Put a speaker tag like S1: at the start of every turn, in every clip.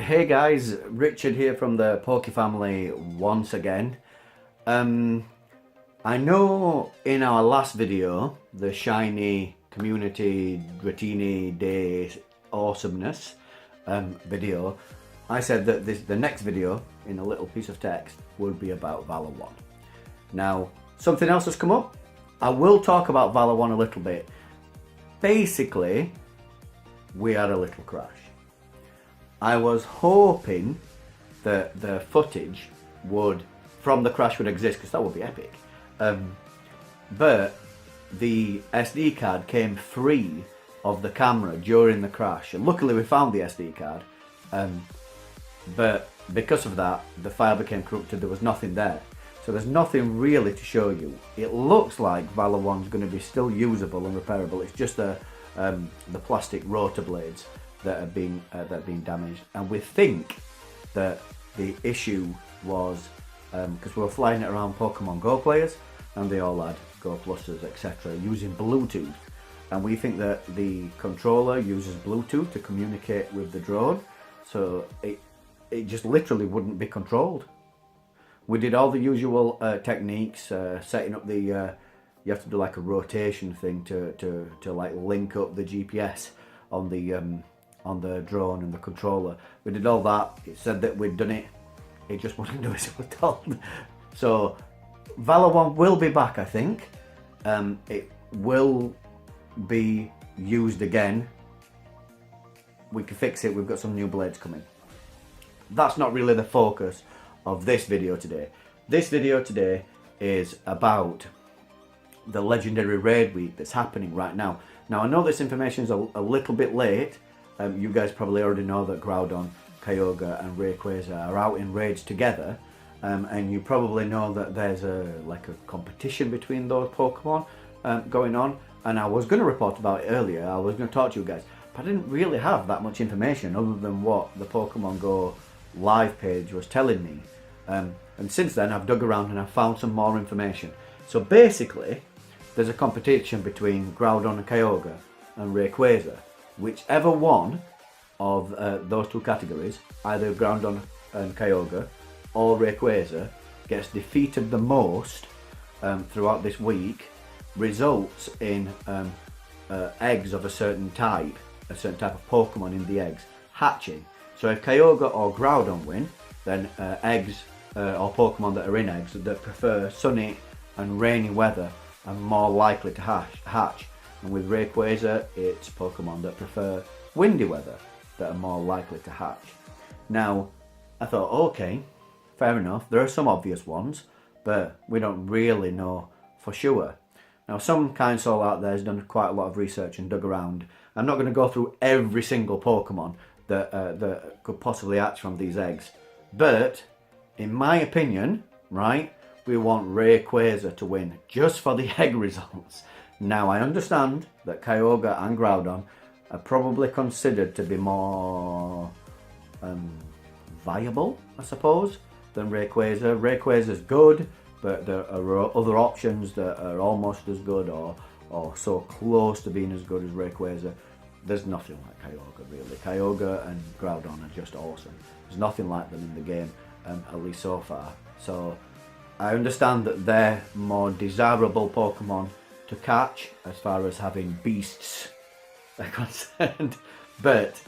S1: Hey guys, Richard here from the Pokéfamily once again. I know in our last video, the shiny community Dratini Day awesomeness video, I said that the next video in a little piece of text would be about Valor 1. Now, something else has come up. I will talk about Valor 1 a little bit. Basically, we had a little crash. I was hoping that the footage from the crash would exist, because that would be epic. But the SD card came free of the camera during the crash, and luckily we found the SD card. But because of that, the file became corrupted. There was nothing there, so there's nothing really to show you. It looks like Valor 1's going to be still usable and repairable. It's just the plastic rotor blades that are being damaged, and we think that the issue was because we were flying it around Pokemon Go players, and they all had Go Pluses, etc., using Bluetooth, and we think that the controller uses Bluetooth to communicate with the drone, so it just literally wouldn't be controlled. We did all the usual techniques, setting up the you have to do like a rotation thing to like link up the GPS on the drone and the controller. We did all that. It said that we'd done it. It just wouldn't do as it was told. So Valor 1 will be back, I think. It will be used again. We can fix it. We've got some new blades coming. That's not really the focus of this video today. This video today is about the legendary raid week that's happening right now. Now, I know this information is a little bit late. You guys probably already know that Groudon, Kyogre and Rayquaza are out in raids together, and you probably know that there's a competition between those Pokemon going on, and I was going to report about it earlier. I was going to talk to you guys, but I didn't really have that much information other than what the Pokemon Go live page was telling me, and since then I've dug around and I've found some more information. So basically, there's a competition between Groudon and Kyogre and Rayquaza. Whichever one of those two categories, either Groudon and Kyogre or Rayquaza, gets defeated the most throughout this week, results in eggs of a certain type of Pokemon in the eggs hatching. So if Kyogre or Groudon win, then eggs or Pokemon that are in eggs that prefer sunny and rainy weather are more likely to hatch. And with Rayquaza, it's Pokemon that prefer windy weather that are more likely to hatch. Now, I thought, okay, fair enough. There are some obvious ones, but we don't really know for sure. Now, some kind soul out there has done quite a lot of research and dug around. I'm not going to go through every single Pokemon that could possibly hatch from these eggs. But, in my opinion, right, we want Rayquaza to win just for the egg results. Now, I understand that Kyogre and Groudon are probably considered to be more viable, I suppose, than Rayquaza. Rayquaza's good, but there are other options that are almost as good or so close to being as good as Rayquaza. There's nothing like Kyogre, really. Kyogre and Groudon are just awesome. There's nothing like them in the game, at least so far. So, I understand that they're more desirable Pokemon to catch as far as having beasts are concerned, but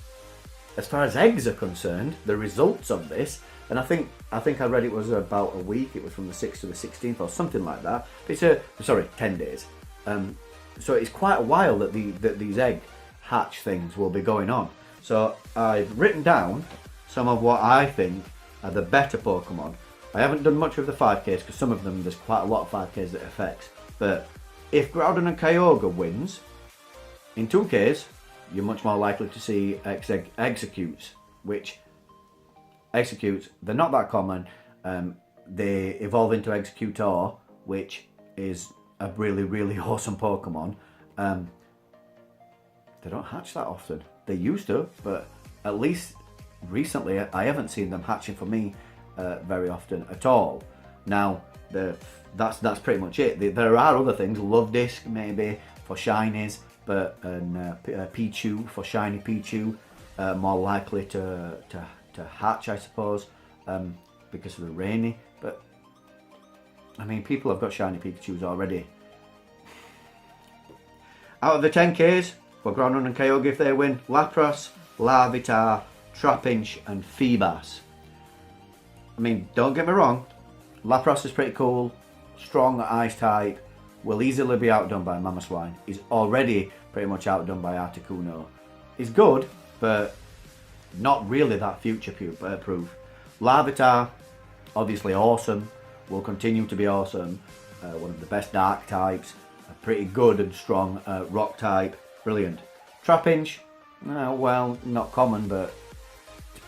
S1: as far as eggs are concerned, the results of this, and I think I read it was about a week. It was from the 6th to the 16th or something like that. It's 10 days. So it's quite a while that these egg hatch things will be going on. So I've written down some of what I think are the better Pokemon. I haven't done much of the 5Ks because some of them there's quite a lot of 5Ks that it affects, but if Groudon and Kyogre wins, in 2Ks, you're much more likely to see Executes, which Executes, they're not that common. They evolve into Executor, which is a really, really awesome Pokemon. They don't hatch that often. They used to, but at least recently I haven't seen them hatching for me very often at all. Now, that's pretty much it. There are other things, Love Disc maybe for shinies, but Pichu for shiny Pichu, more likely to to hatch, I suppose, because of the rainy. But I mean, people have got shiny Pikachus already. Out of the 10Ks, for Groudon and Kyogre if they win, Lapras, Larvitar, Trapinch and Feebas. I mean, don't get me wrong, Lapras is pretty cool, strong ice type, will easily be outdone by Mamoswine. He's already pretty much outdone by Articuno. He's good, but not really that future proof. Larvitar, obviously awesome, will continue to be awesome. One of the best dark types, a pretty good and strong rock type, brilliant. Trapinch, well, not common, but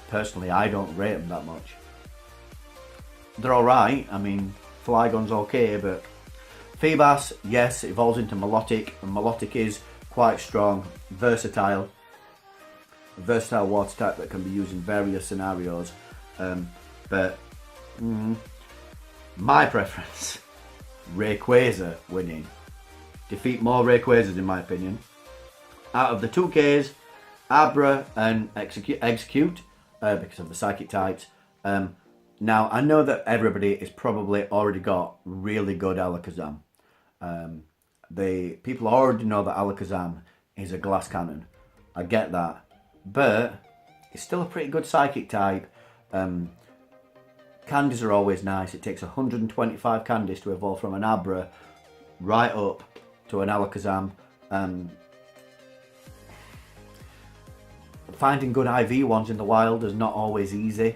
S1: personally I don't rate them that much. They're alright, I mean, Flygon's okay, but Feebas, yes, evolves into Milotic, and Milotic is quite strong, versatile. A versatile water type that can be used in various scenarios, but my preference, Rayquaza winning. Defeat more Rayquazas in my opinion. Out of the 2Ks, Abra and Execute, because of the psychic types. Now, I know that everybody has probably already got really good Alakazam. People already know that Alakazam is a glass cannon. I get that. But it's still a pretty good psychic type. Candies are always nice. It takes 125 candies to evolve from an Abra right up to an Alakazam. Finding good IV ones in the wild is not always easy.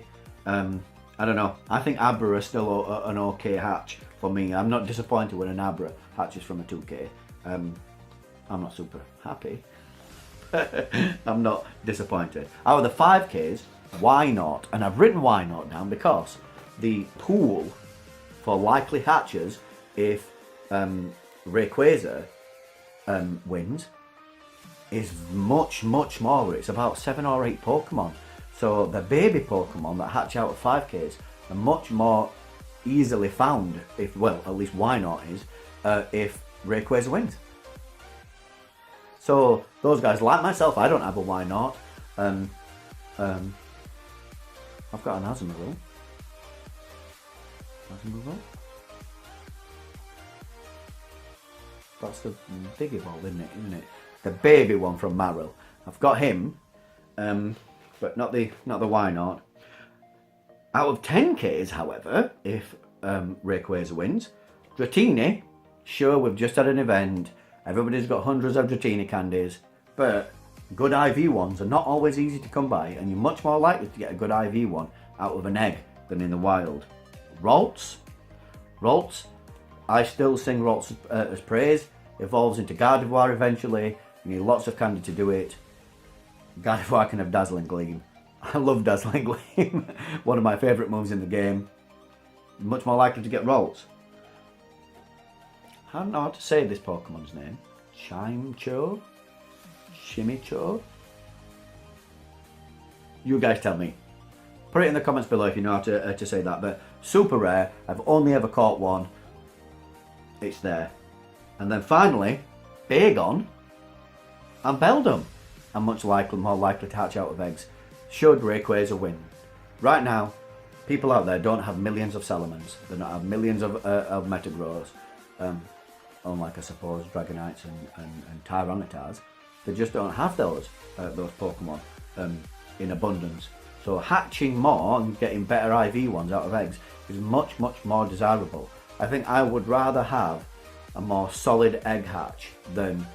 S1: I don't know. I think Abra is still an okay hatch for me. I'm not disappointed when an Abra hatches from a 2K. I'm not super happy. I'm not disappointed. Out of the 5Ks, why not? And I've written why not down because the pool for likely hatches if Rayquaza wins is much smaller. It's about 7 or 8 Pokemon. So the baby Pokemon that hatch out of 5Ks are much more easily found if, well, at least why not is, if Rayquaza wins. So those guys, like myself, I don't have a why not. I've got an Ahxello. That's the big evolve, isn't it? The baby one from Marill. I've got him, but not the why not. Out of 10Ks, however, if Rayquaza wins, Dratini, sure, we've just had an event. Everybody's got hundreds of Dratini candies, but good IV ones are not always easy to come by, and you're much more likely to get a good IV one out of an egg than in the wild. Ralts, I still sing Ralts as praise. Evolves into Gardevoir eventually. You need lots of candy to do it. Gardevoir can have Dazzling Gleam. I love Dazzling Gleam. One of my favourite moves in the game. Much more likely to get Ralts. I don't know how to say this Pokemon's name. Shimicho? You guys tell me. Put it in the comments below if you know how to say that. But super rare. I've only ever caught one. It's there. And then finally, Bagon and Beldum are much more likely to hatch out of eggs. Should Rayquaza win. Right now, people out there don't have millions of Salamans. They don't have millions of Metagrows. Unlike, I suppose, Dragonites and Tyrannitars. They just don't have those Pokemon in abundance. So hatching more and getting better IV ones out of eggs is much more desirable. I think I would rather have a more solid egg hatch than,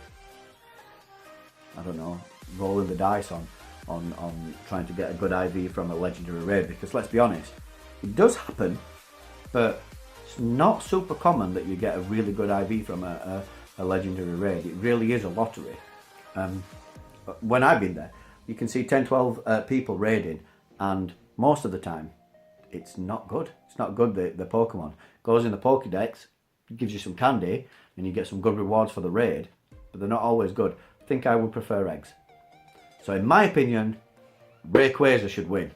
S1: I don't know, rolling the dice on trying to get a good IV from a legendary raid, because let's be honest, it does happen, but it's not super common that you get a really good IV from a legendary raid. It really is a lottery. When I've been there, you can see 10-12 people raiding, and most of the time it's not good. It's not good, the Pokemon. Goes in the Pokédex, gives you some candy, and you get some good rewards for the raid, but they're not always good. I think I would prefer eggs. So in my opinion, Rayquaza should win.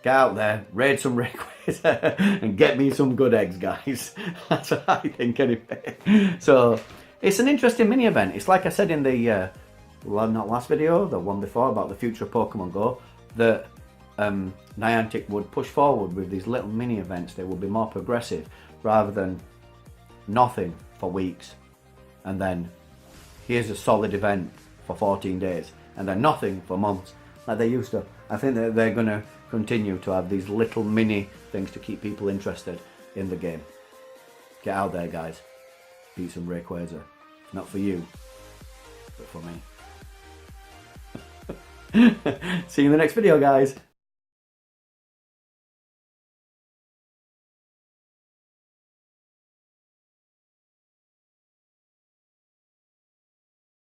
S1: Get out there, raid some Rayquaza, and get me some good eggs, guys. That's what I think anyway. So it's an interesting mini event. It's like I said in the, not last video, the one before, about the future of Pokemon Go, that Niantic would push forward with these little mini events. They would be more progressive rather than nothing for weeks and then here's a solid event for 14 days and then nothing for months like they used to. I think that they're going to continue to have these little mini things to keep people interested in the game. Get out there, guys. Beat some Rayquaza. Not for you, but for me. See you in the next video, guys.